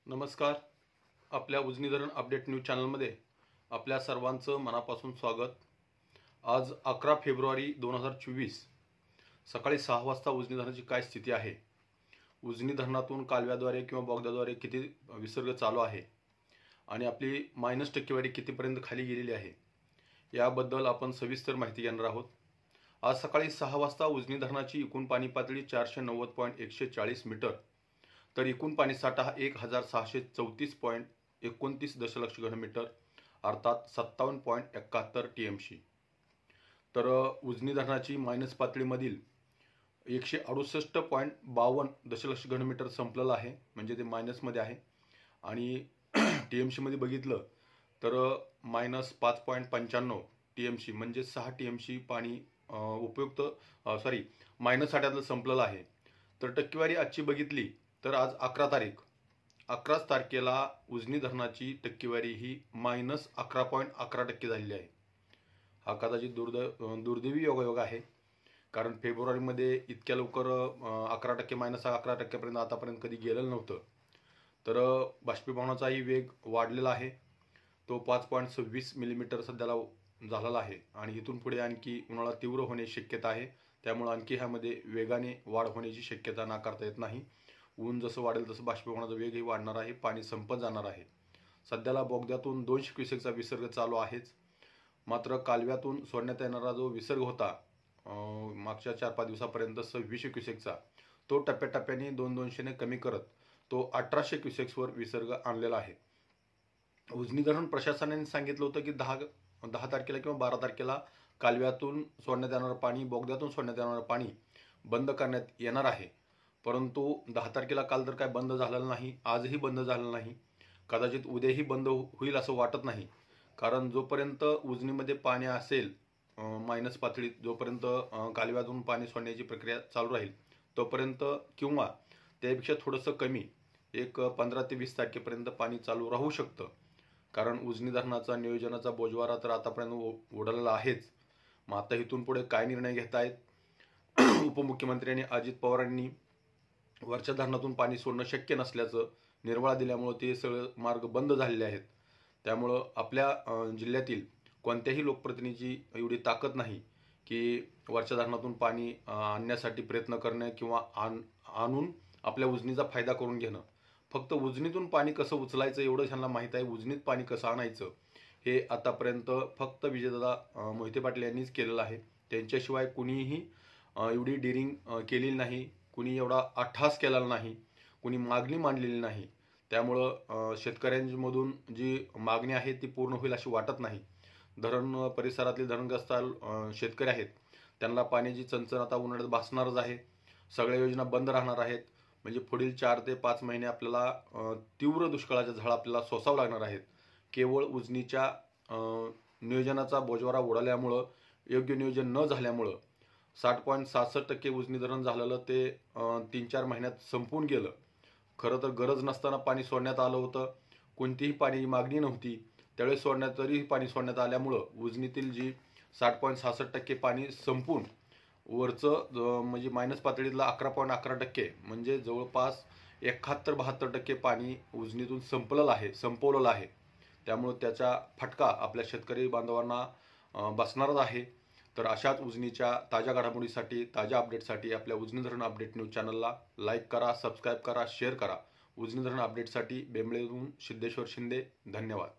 नमस्कार. आपल्या उजनी धरण अपडेट न्यूज चॅनलमध्ये आपल्या सर्वांचं मनापासून स्वागत. आज 11 फेब्रुवारी 2024 सकाळी 6 वाजता उजनी धरणाची काय स्थिती आहे, उजनी धरणातून कालव्याद्वारे किंवा बोगद्याद्वारे किती विसर्ग चालू आहे आणि आपली मायनस टक्केवारी कितीपर्यंत खाली गेलेली आहे याबद्दल आपण सविस्तर माहिती घेणार आहोत. आज सकाळी 6 वाजता उजनी धरणाची एकूण पाणी पातळी 490.140 मीटर, तर एकूण पाणीसाठा हा 1634.29 दशलक्ष घनमीटर अर्थात 57.71 TMC. तर उजनी धरणाची मायनस पातळीमधील 168.52 दशलक्ष घनमीटर संपलेलं आहे, म्हणजे ते मायनसमध्ये आहे. आणि TMC मध्ये बघितलं तर -5.95 TMC म्हणजे 6 TMC पाणी उपयुक्त मायनस साठ्यातलं संपलेलं आहे. तर टक्केवारी आजची बघितली तर आज 11 तारखेला उजनी धरणाची टक्केवारी ही -11.11% झालेली आहे. हा कदाचित दुर्दैवी योगायोग आहे, कारण फेब्रुवारीमध्ये इतक्या लवकर 11% -11%पर्यंत आतापर्यंत कधी गेलेलं नव्हतं. तर बाष्पीभवनाचाही वेग वाढलेला आहे, तो 5.26 मिलीमीटर सध्याला झालेला आहे आणि इथून पुढे आणखी उन्हाळा तीव्र होण्याची शक्यता आहे. त्यामुळे आणखी ह्यामध्ये वेगाने वाढ होण्याची शक्यता नाकारता येत नाही. ऊन जसं वाढेल तसं बाष्पीभवनाचा वेगही वाढणार आहे, पाणी संपत जाणार आहे. सध्याला बोगद्यातून 200 क्युसेकचा विसर्ग चालू आहेच, मात्र कालव्यातून सोडण्यात येणारा जो विसर्ग होता मागच्या 4-5 दिवसापर्यंत 2600 क्युसेकचा, तो टप्प्याटप्प्याने 200-200ने कमी करत तो 1800 क्युसेक्सवर विसर्ग आणलेला आहे. उजनी धरण प्रशासनाने सांगितलं होतं की 10 तारखेला किंवा 12 तारखेला कालव्यातून सोडण्यात येणारं पाणी, बोगद्यातून सोडण्यात येणारं पाणी बंद करण्यात येणार आहे. परंतु 10 तारखेला काल तर काय बंद झालेलं नाही, आजही बंद झालेलं नाही, कदाचित उद्याही बंद होईल असं वाटत नाही. कारण जोपर्यंत उजनीमध्ये पाणी असेल मायनस पातळीत, जोपर्यंत कालव्यातून पाणी सोडण्याची प्रक्रिया चालू राहील तोपर्यंत किंवा त्यापेक्षा थोडंसं कमी 15 ते 20 तारखेपर्यंत पाणी चालू राहू शकतं. कारण उजनी धरणाचा नियोजनाचा बोजवारा तर आतापर्यंत उडालेला आहेच. मग आता इथून पुढे काय निर्णय घेत आहेत उपमुख्यमंत्र्यांनी अजित पवारांनी वरच्या धरणातून पाणी सोडणं शक्य नसल्याचं निर्वाळा दिल्यामुळं ते सगळे मार्ग बंद झालेले आहेत. त्यामुळं आपल्या जिल्ह्यातील कोणत्याही लोकप्रतिनिधीची एवढी ताकद नाही की वरच्या धरणातून पाणी आणण्यासाठी प्रयत्न करणं किंवा आणून आपल्या उजनीचा फायदा करून घेणं. फक्त उजनीतून पाणी कसं उचलायचं एवढं त्यांना माहीत आहे. उजनीत पाणी कसं आणायचं हे आतापर्यंत फक्त विजयदादा मोहिते पाटील यांनीच केलेलं आहे. त्यांच्याशिवाय कुणीही एवढी डिरिंग केलेली नाही, कुणी एवढा अट्टहास केलेला नाही, कुणी मागणी मांडलेली नाही. त्यामुळं शेतकऱ्यांमधून जी मागणी आहे ती पूर्ण होईल अशी वाटत नाही. धरण परिसरातले धरणग्रस्त शेतकरी आहेत, त्यांना पाण्याची चणचण आता उन्हाळ्यात भासणारच आहे. सगळ्या योजना बंद राहणार आहेत, म्हणजे पुढील 4 ते 5 महिने आपल्याला तीव्र दुष्काळाच्या झळा आपल्याला सोसावं लागणार आहेत. केवळ उजनीच्या नियोजनाचा बोजवारा उडाल्यामुळं, योग्य नियोजन न झाल्यामुळं 60.67% उजनी धरण झालेलं ते 3-4 महिन्यात संपून गेलं. खरं तर गरज नसताना पाणी सोडण्यात आलं होतं, कोणतीही पाणी मागणी नव्हती त्यावेळेस तरीही पाणी सोडण्यात आल्यामुळं उजनीतील जी 60.66% पाणी संपून वरचं म्हणजे मायनस पातळीतलं 11.11% म्हणजे जवळपास 71-72% पाणी उजनीतून संपवलेलं आहे. त्यामुळं त्याचा फटका आपल्या शेतकरी बांधवांना बसणारच आहे. तर अशाच उजनीच्या ताज्या घडामोडीसाठी, ताज्या अपडेटसाठी आपल्या उजनी धरण अपडेट न्यूज चॅनलला लाईक करा, सबस्क्राईब करा, शेअर करा. उजनी धरण अपडेटसाठी बेंबळेहून सिद्धेश्वर शिंदे. धन्यवाद.